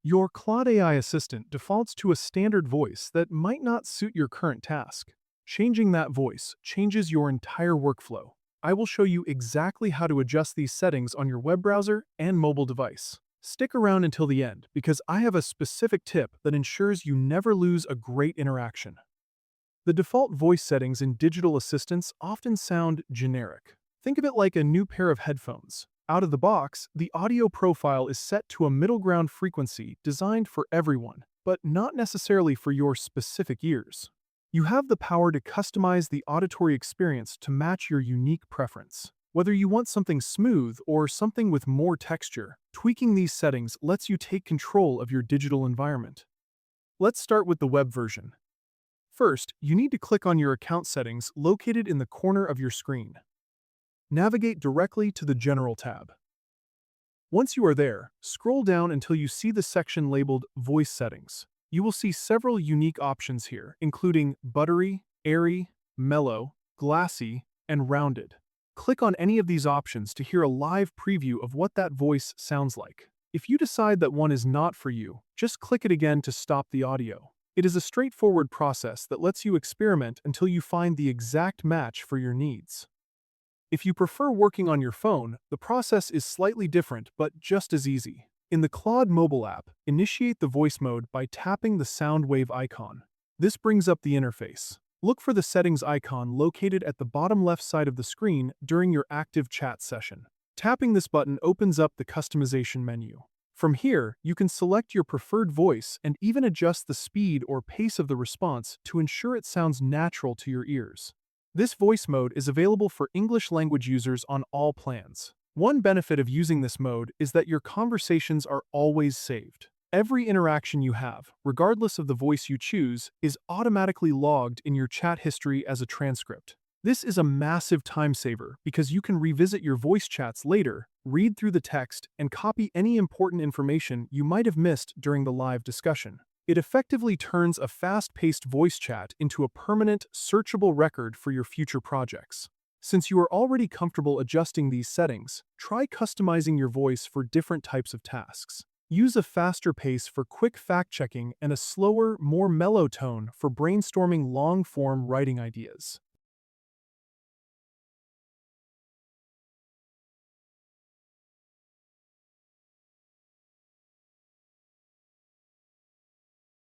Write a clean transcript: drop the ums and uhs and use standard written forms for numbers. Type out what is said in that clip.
Your Claude AI assistant defaults to a standard voice that might not suit your current task. Changing that voice changes your entire workflow. I will show you exactly how to adjust these settings on your web browser and mobile device. Stick around until the end because I have a specific tip that ensures you never lose a great interaction. The default voice settings in digital assistants often sound generic. Think of it like a new pair of headphones. Out of the box, the audio profile is set to a middle ground frequency designed for everyone, but not necessarily for your specific ears. You have the power to customize the auditory experience to match your unique preference. Whether you want something smooth or something with more texture, tweaking these settings lets you take control of your digital environment. Let's start with the web version. First, you need to click on your account settings located in the corner of your screen. Navigate directly to the General tab. Once you are there, scroll down until you see the section labeled Voice Settings. You will see several unique options here, including Buttery, Airy, Mellow, Glassy, and Rounded. Click on any of these options to hear a live preview of what that voice sounds like. If you decide that one is not for you, just click it again to stop the audio. It is a straightforward process that lets you experiment until you find the exact match for your needs. If you prefer working on your phone, the process is slightly different but just as easy. In the Claude mobile app, initiate the voice mode by tapping the sound wave icon. This brings up the interface. Look for the settings icon located at the bottom left side of the screen during your active chat session. Tapping this button opens up the customization menu. From here, you can select your preferred voice and even adjust the speed or pace of the response to ensure it sounds natural to your ears. This voice mode is available for English language users on all plans. One benefit of using this mode is that your conversations are always saved. Every interaction you have, regardless of the voice you choose, is automatically logged in your chat history as a transcript. This is a massive time saver because you can revisit your voice chats later, read through the text, and copy any important information you might have missed during the live discussion. It effectively turns a fast-paced voice chat into a permanent, searchable record for your future projects. Since you are already comfortable adjusting these settings, try customizing your voice for different types of tasks. Use a faster pace for quick fact-checking and a slower, more mellow tone for brainstorming long-form writing ideas.